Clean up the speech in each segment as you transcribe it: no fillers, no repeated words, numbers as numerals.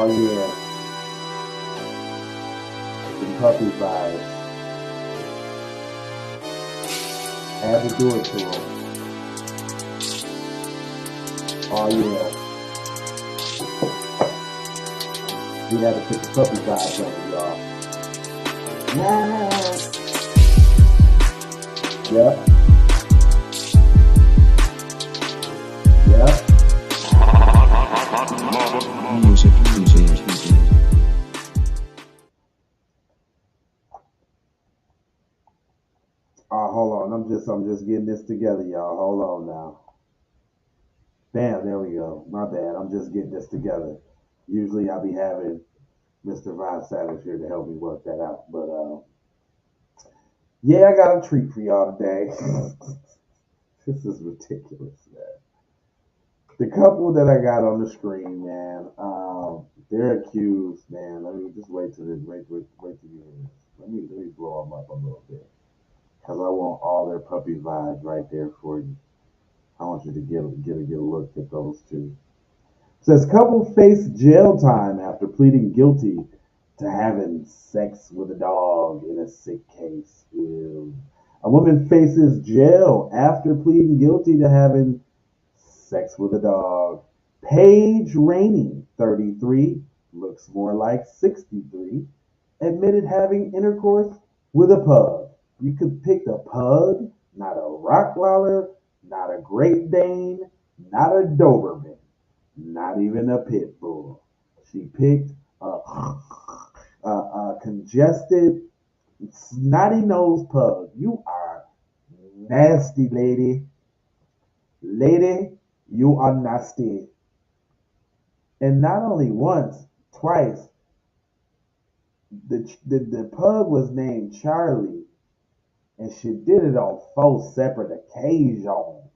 Oh yeah, the puppy vibes. Had to do it to him. Oh yeah, we had to put the puppy vibes on it, y'all. Yeah. Yep. Yep. Music. Hold on. I'm just getting this together, y'all. Hold on now. Bam, there we go. My bad. I'm just getting this together. Usually I'll be having Mr. Von Savage here to help me work that out. But yeah, I got a treat for y'all today. This is ridiculous, man. The couple that I got on the screen, man, they're accused, man. Let me just wait till you hear this. Let me blow them up a little bit. Because I want all their puppy vibes right there for you. I want you to get a look at those two. Says couple face jail time after pleading guilty to having sex with a dog in a sick case. Ew. A woman faces jail after pleading guilty to having sex with a dog. Paige Reaney, 33, looks more like 63, admitted having intercourse with a pug. You could pick a pug, not a Rottweiler, not a Great Dane, not a Doberman, not even a pit bull. She picked a congested, snotty nosed pug. You are nasty, lady. Lady, you are nasty. And not only once, twice, the pug was named Charlie, and she did it on 4 separate occasions.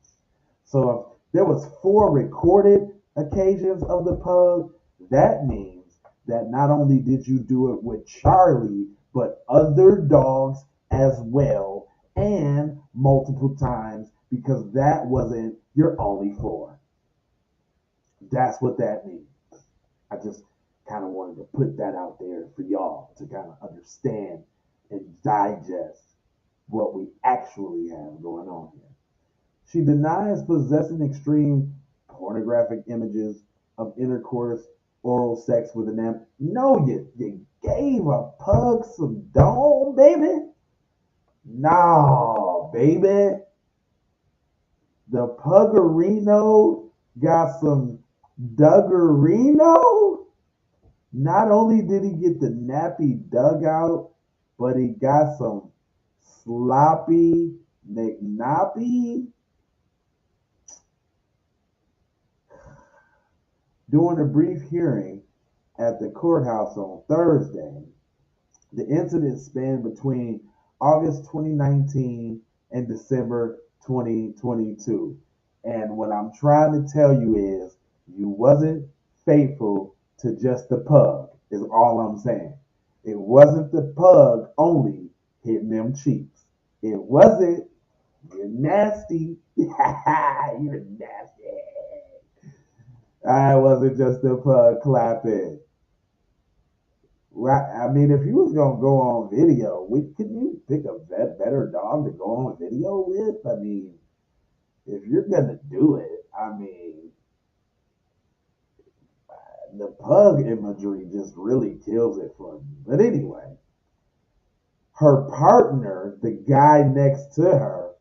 So if there was 4 recorded occasions of the pug, that means that not only did you do it with Charlie, but other dogs as well, and multiple times, because that wasn't your only 4. That's what that means. I just kind of wanted to put that out there for y'all to kind of understand and digest what we actually have going on here. She denies possessing extreme pornographic images of intercourse, oral sex with an amp. No, you gave a pug some dome, baby. No, baby. The puggerino got some Duggerino. Not only did he get the nappy dug out, but he got some sloppy McNappy. During a brief hearing at the courthouse on Thursday, the incident spanned between August 2019 and December 2022. And what I'm trying to tell you is you wasn't faithful to just the pug, is all I'm saying. It wasn't the pug only hitting them cheeks. It wasn't. You're nasty. You're nasty. I wasn't just the pug clapping. I mean, if you was gonna go on video, couldn't you pick a better dog to go on video with? I mean, if you're gonna do it, I mean, the pug imagery just really kills it for me. But anyway, her partner, the guy next to her,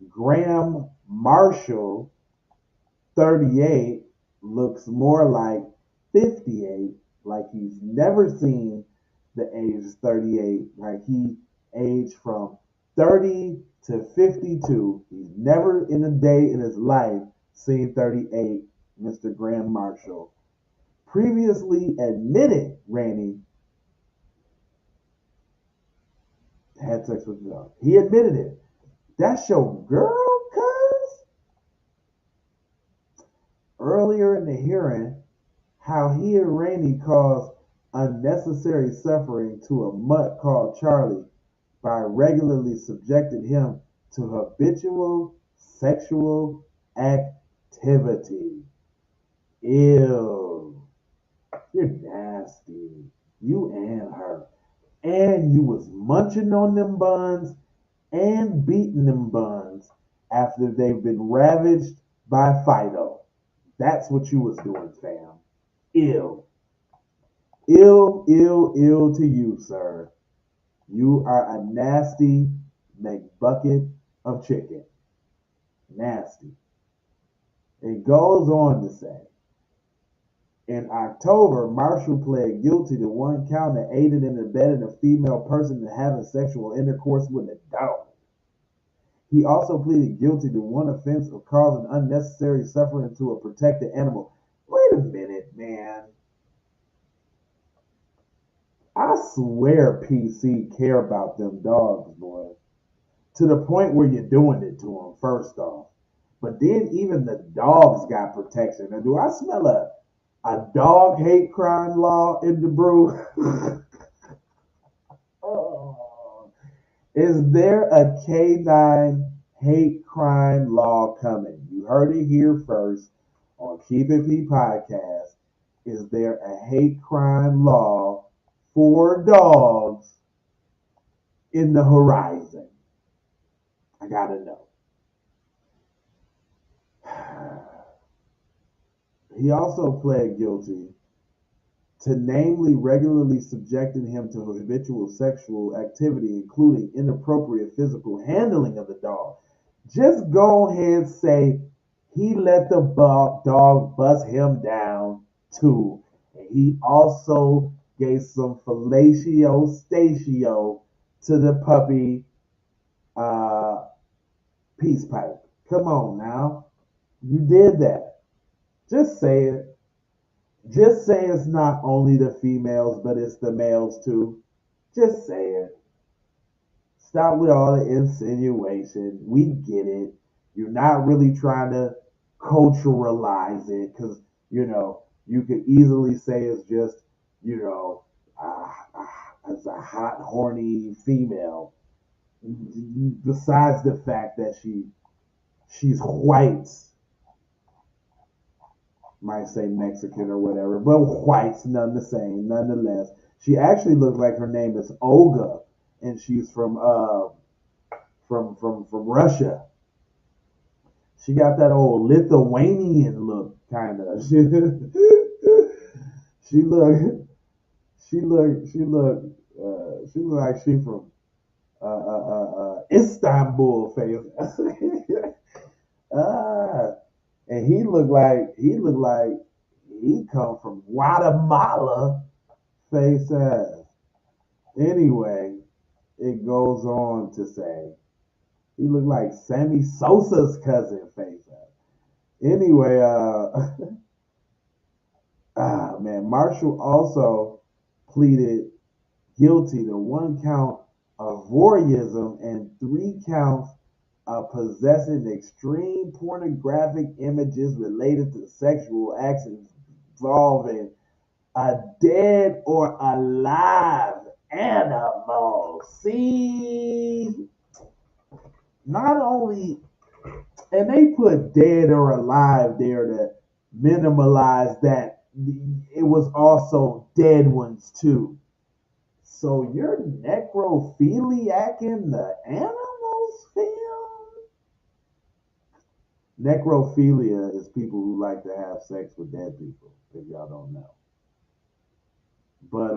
Graham Marshall, 38, looks more like 58, like he's never seen the age 38, like he aged from 30 to 52. He's never in a day in his life seen 38, Mr. Graham Marshall. Previously admitted Reaney had sex with the dog. He admitted it. That's your girl, cuz? Earlier in the hearing, how he and Reaney caused unnecessary suffering to a mutt called Charlie by regularly subjecting him to habitual sexual activity. Ew. You're nasty. You and her. And you was munching on them buns and beating them buns after they've been ravaged by Fido. That's what you was doing, fam. Ill. Ill, ill, ill to you, sir. You are a nasty McBucket of chicken. Nasty. It goes on to say, in October, Marshall pled guilty to one count that aided and abetted a female person in having sexual intercourse with a dog. He also pleaded guilty to one offense of causing unnecessary suffering to a protected animal. Wait a minute, man. I swear PC care about them dogs, boy. To the point where you're doing it to them, first off. But then even the dogs got protection. Now, do I smell a dog hate crime law in the brew? Oh. Is there a canine hate crime law coming? You heard it here first on Keep It P podcast. Is there a hate crime law for dogs in the horizon? I gotta know. He also pled guilty to namely regularly subjecting him to habitual sexual activity, including inappropriate physical handling of the dog. Just go ahead and say he let the dog bust him down too. And he also gave some fellatio statio to the puppy peace pipe. Come on now. You did that. Just say it. Just say it's not only the females, but it's the males too. Just say it. Stop with all the insinuation. We get it. You're not really trying to culturalize it because, you could easily say it's just, as a hot, horny female. Besides the fact that she's white, might say Mexican or whatever, but white's none the same, nonetheless. She actually looks like her name is Olga, and she's from Russia. She got that old Lithuanian look, kind of. She look, she look like she from Istanbul, face. And he looked like he come from Guatemala, face ass. Anyway, it goes on to say he looked like Sammy Sosa's cousin, face ass. Anyway, man, Marshall also pleaded guilty to one count of voyeurism and 3 counts of possessing extreme pornographic images related to sexual acts involving a dead or alive animal. See, not only, and they put dead or alive there to minimalize that it was also dead ones too. So you're necrophiliac in the animals film? Necrophilia is people who like to have sex with dead people, if y'all don't know. But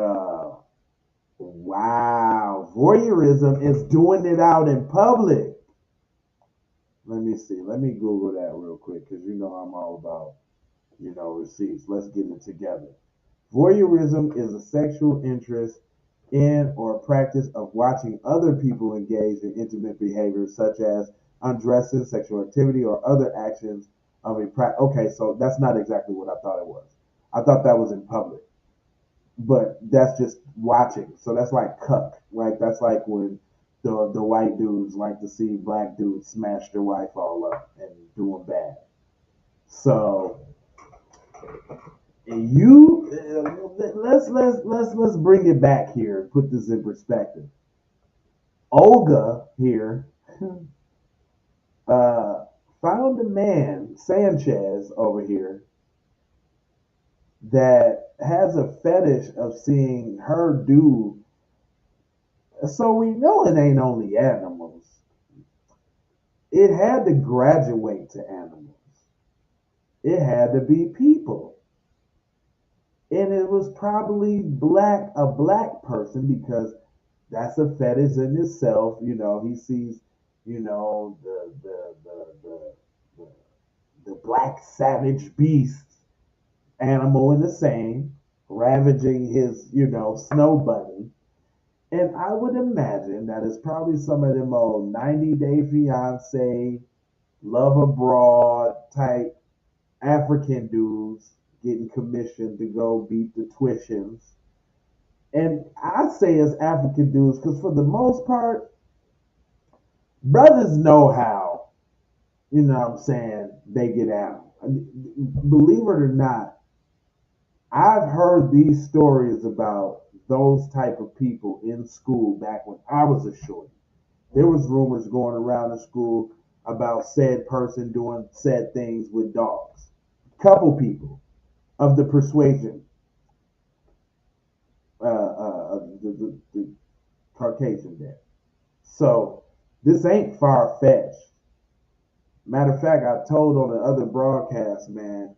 wow, voyeurism is doing it out in public. Let me see. Let me Google that real quick because I'm all about receipts. Let's get it together. Voyeurism is a sexual interest in or practice of watching other people engage in intimate behaviors such as undressing, sexual activity, or other actions of a Okay, so that's not exactly what I thought it was. I thought that was in public, but that's just watching. So that's like cuck, right? That's like when the white dudes like to see black dudes smash their wife all up and do them bad. So let's bring it back here. Put this in perspective. Olga here found a man, Sanchez over here, that has a fetish of seeing her do. So we know it ain't only animals. It had to graduate to animals. It had to be people. And it was probably a black person because that's a fetish in itself. You know, he sees, you know, the, the black savage beast animal in the same, ravaging his, you know, snow bunny. And I would imagine that it's probably some of them old 90 Day Fiance, Love Abroad type African dudes getting commissioned to go beat the tuitions. And I say it's African dudes because for the most part, brothers know how, you know what I'm saying, they get out. Believe it or not, I've heard these stories about those type of people in school back when I was a shorty. There was rumors going around the school about said person doing said things with dogs. Couple people of the persuasion, the Caucasian there. So this ain't far fetched. Matter of fact, I told on the other broadcast, man,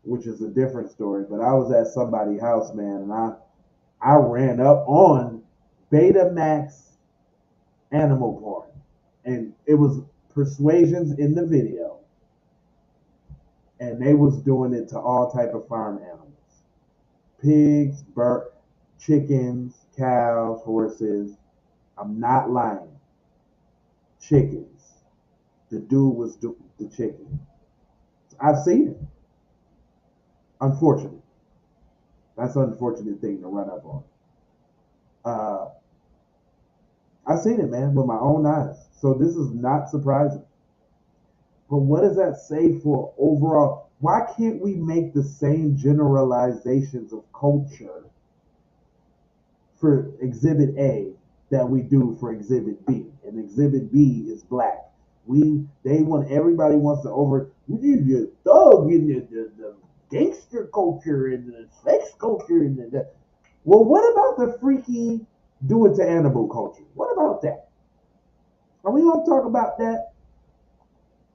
which is a different story. But I was at somebody's house, man, and I ran up on Betamax animal porn, and it was persuasions in the video, and they was doing it to all type of farm animals: pigs, chickens, cows, horses. I'm not lying. Chickens. The dude was the chicken. I've seen it. Unfortunately, that's an unfortunate thing to run up on. Uh, I've seen it, man, with my own eyes. So this is not surprising. But what does that say for overall? Why can't we make the same generalizations of culture for Exhibit A that we do for Exhibit B? And Exhibit B is black. Everybody wants to we need the thug and the gangster culture and the sex culture and well, what about the freaky do it to animal culture? What about that? Are we gonna talk about that?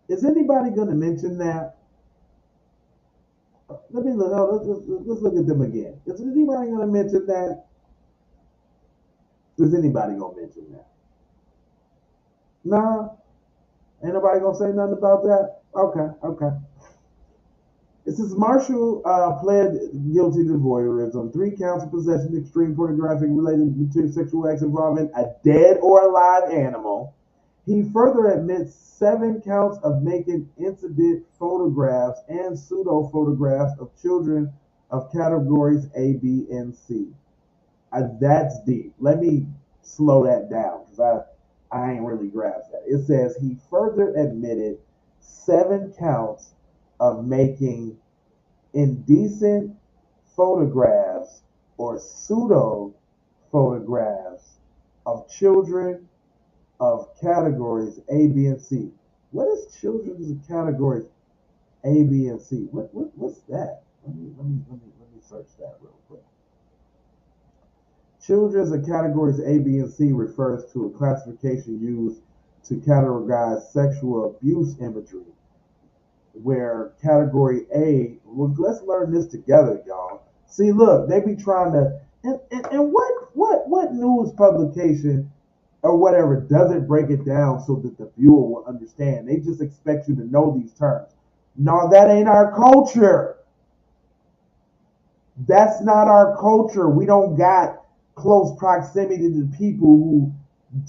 Is anybody gonna mention that? Let me look. Let's look at them again. Is anybody gonna mention that? Is anybody gonna mention that? Nah, ain't nobody gonna say nothing about that. Okay, okay. It says Marshall pled guilty to voyeurism, 3 counts of possession of extreme pornographic related to sexual acts involving a dead or alive animal. He further admits 7 counts of making incident photographs and pseudo photographs of children of categories A, B, and C. That's deep. Let me slow that down because I ain't really grasped that. It says he further admitted 7 counts of making indecent photographs or pseudo photographs of children of categories A, B, and C. What is children's of categories A, B, and C? What's that? Let me search that real quick. Children's of categories A, B, and C refers to a classification used to categorize sexual abuse imagery, where category A, well, let's learn this together, y'all. See, look, they be trying to, and what news publication or whatever doesn't break it down so that the viewer will understand. They just expect you to know these terms. No, that ain't our culture. That's not our culture. We don't got close proximity to people who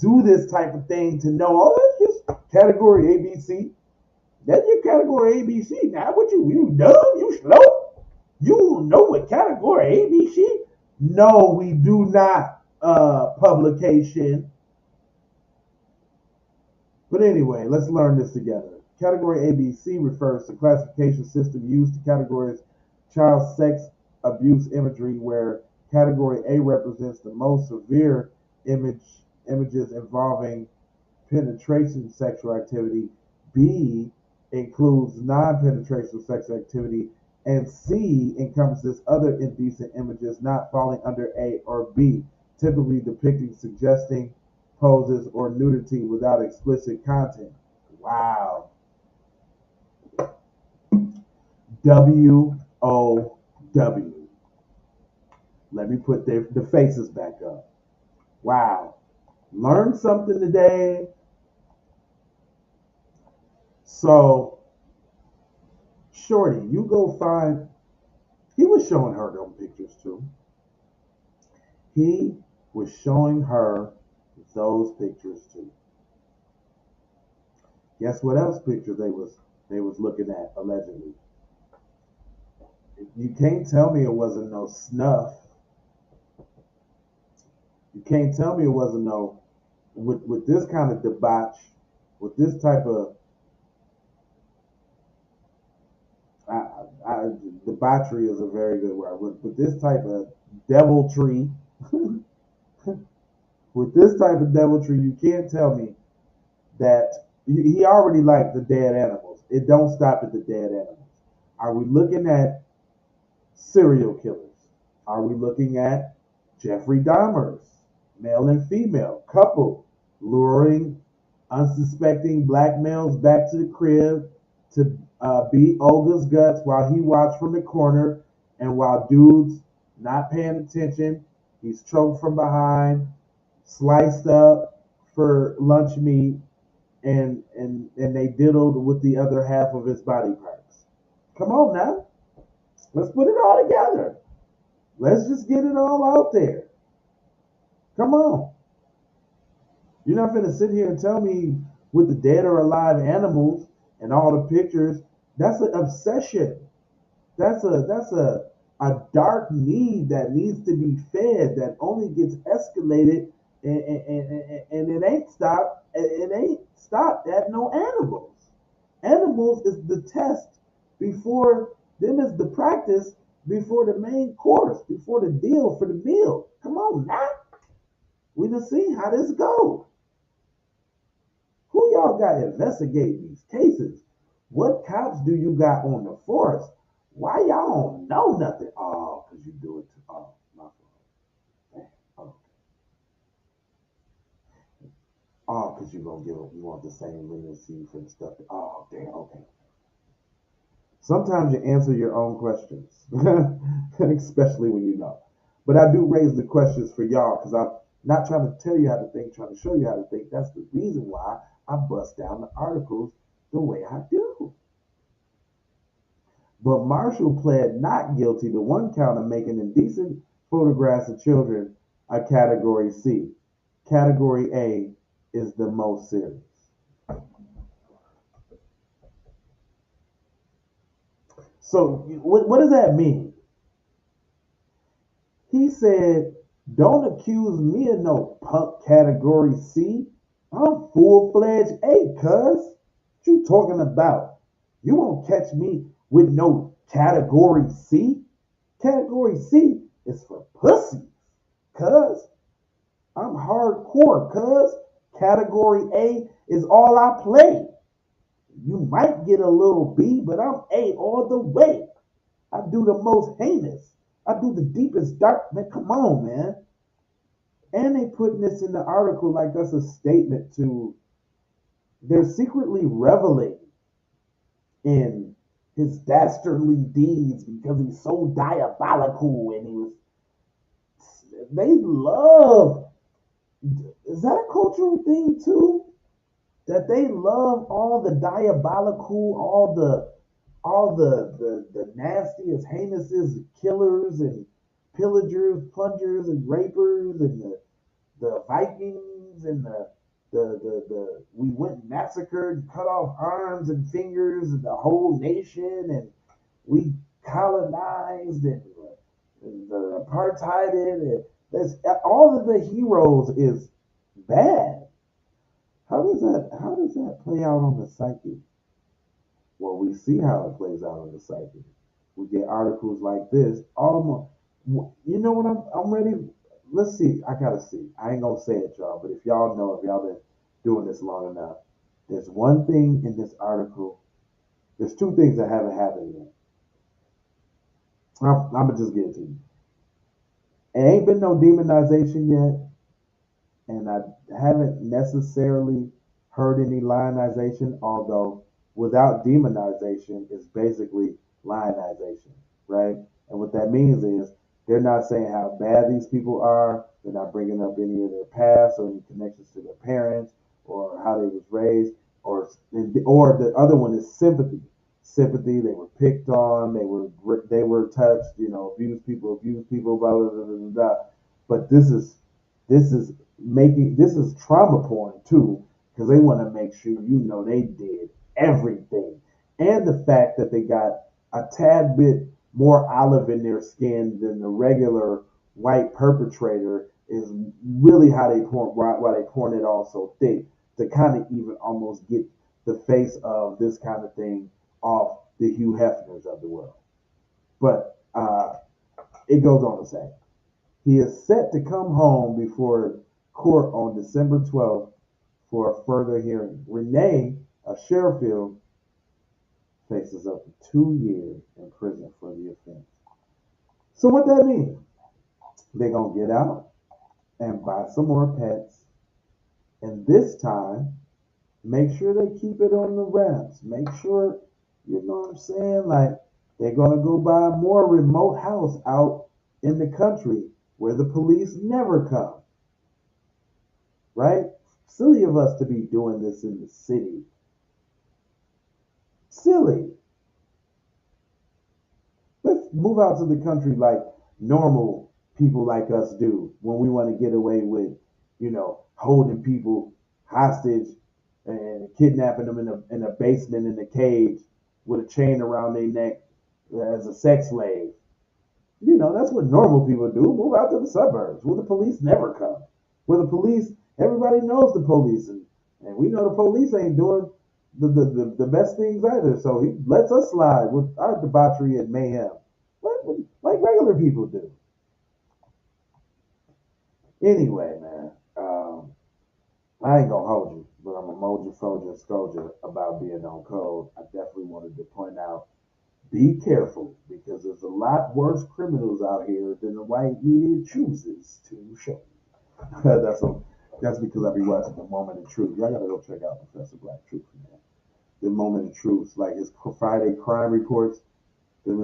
do this type of thing to know, oh, that's just category ABC. That's your category ABC. Now, what you dumb? You slow? You don't know what category ABC? No, we do not, publication. But anyway, let's learn this together. Category ABC refers to classification system used to categorize child sex abuse imagery, where category A represents the most severe images involving penetration sexual activity. B includes non-penetration sexual activity, And C encompasses other indecent images not falling under A or B, typically depicting suggesting poses or nudity without explicit content. Wow. WOW. Let me put the faces back up. Wow. Learned something today. So, Shorty, you go find. He was showing her them pictures too. He was showing her those pictures too. Guess what else picture they was looking at allegedly? You can't tell me it wasn't no snuff. You can't tell me it wasn't no with this kind of debauch, with this type of debauchery is a very good word. With this type of deviltry, with this type of deviltry, you can't tell me that he already liked the dead animals. It don't stop at the dead animals. Are we looking at serial killers? Are we looking at Jeffrey Dahmers, male and female couple, luring unsuspecting black males back to the crib to beat Olga's guts while he watched from the corner, and while dudes not paying attention, he's choked from behind, sliced up for lunch meat, and they diddled with the other half of his body parts. Come on now. Let's put it all together. Let's just get it all out there. Come on. You're not going to sit here and tell me with the dead or alive animals and all the pictures. That's an obsession. That's a dark need that needs to be fed that only gets escalated and it ain't stopped. It ain't stopped at no animals. Animals is the test before them is the practice before the main course, before the deal for the meal. Come on now. We done see how this go. Who y'all got investigating these cases? What cops do you got on the force? Why y'all don't know nothing? Oh, because you do it to, oh, my fault. Oh, oh, because you want the same leniency for the stuff. Oh, damn, okay. Sometimes you answer your own questions, especially when you know. But I do raise the questions for y'all because I'm not trying to tell you how to think, trying to show you how to think. That's the reason why I bust down the articles the way I do. But Marshall pled not guilty to one count of making indecent photographs of children, a category C. Category A is the most serious. So what does that mean? He said, don't accuse me of no punk category C. I'm full-fledged A, cuz. What you talking about? You won't catch me with no category C. Category C is for pussies, cuz. I'm hardcore, cuz. Category A is all I play. You might get a little B, but I'm A all the way. I do the most heinous. I do the deepest dark. Man, come on, man. And they putting this in the article like that's a statement to. They're secretly reveling in his dastardly deeds because he's so diabolical and he was. They love. Is that a cultural thing too? That they love all the diabolical, all the nastiest, heinousest killers and pillagers, plungers, and rapers, and the Vikings and the we went and massacred, cut off arms and fingers and the whole nation, and we colonized and the apartheid and that's all of the heroes is bad. How does that play out on the psyche? Well, we see how it plays out on the psyche. We get articles like this. Almost, you know what? I'm ready. Let's see. I gotta see. I ain't gonna say it, y'all. But if y'all know, if y'all been doing this long enough, there's one thing in this article. There's two things that haven't happened yet. I'm gonna just get it to you. It ain't been no demonization yet, and I haven't necessarily heard any lionization, although without demonization is basically lionization, right? And what that means is they're not saying how bad these people are. They're not bringing up any of their past or any connections to their parents or how they was raised, or the other one is sympathy. Sympathy. They were picked on. They were touched. Abused people. Blah blah blah blah blah. But this is trauma porn too, because they want to make sure they did everything, and the fact that they got a tad bit more olive in their skin than the regular white perpetrator is really how they porn why they porn it all so thick to kind of even almost get the face of this kind of thing off the Hugh Hefners of the world. But it goes on to say he is set to come home before court on December 12th for a further hearing. Reaney of Sheffield faces up to 2 years in prison for the offense. So what that means? They're going to get out and buy some more pets. And this time, make sure they keep it on the wraps. Make sure, you know what I'm saying? Like, they're going to go buy a more remote house out in the country where the police never come. Right? Silly of us to be doing this in the city. Silly. Let's move out to the country like normal people like us do when we want to get away with, holding people hostage and kidnapping them in a basement in a cage with a chain around their neck as a sex slave. That's what normal people do. Move out to the suburbs where the police never come. Where the police, everybody knows the police, and we know the police ain't doing the best things either. So he lets us slide with our debauchery and mayhem, like regular people do. Anyway, man, I ain't gonna hold you, but I'm a moja, soldier, soldier about being on code. I definitely wanted to point out, be careful, because there's a lot worse criminals out here than the white media chooses to show. That's because I be watching The Moment of Truth. Y'all gotta go check out Professor Black Truth, man. The Moment of Truth, like his Friday crime reports. That's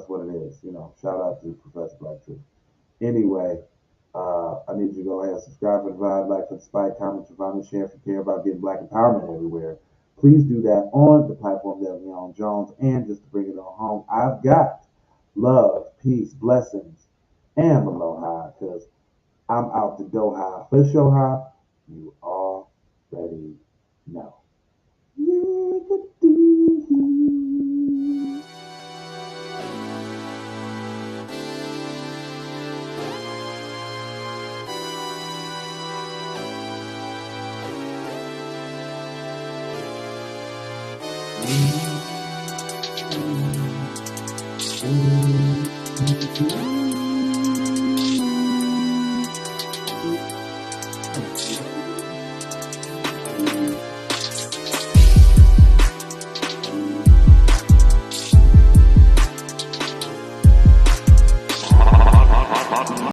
what it is. Shout out to Professor Black Truth. Anyway, I need you to go ahead and subscribe for the vibe, like for the spike, comment, and share if you care about getting black empowerment everywhere. Please do that on the platform that we're on, Jones. And just to bring it on home, I've got love, peace, blessings, and aloha, because I'm out the Doha for Shoha. You already know. Yeah.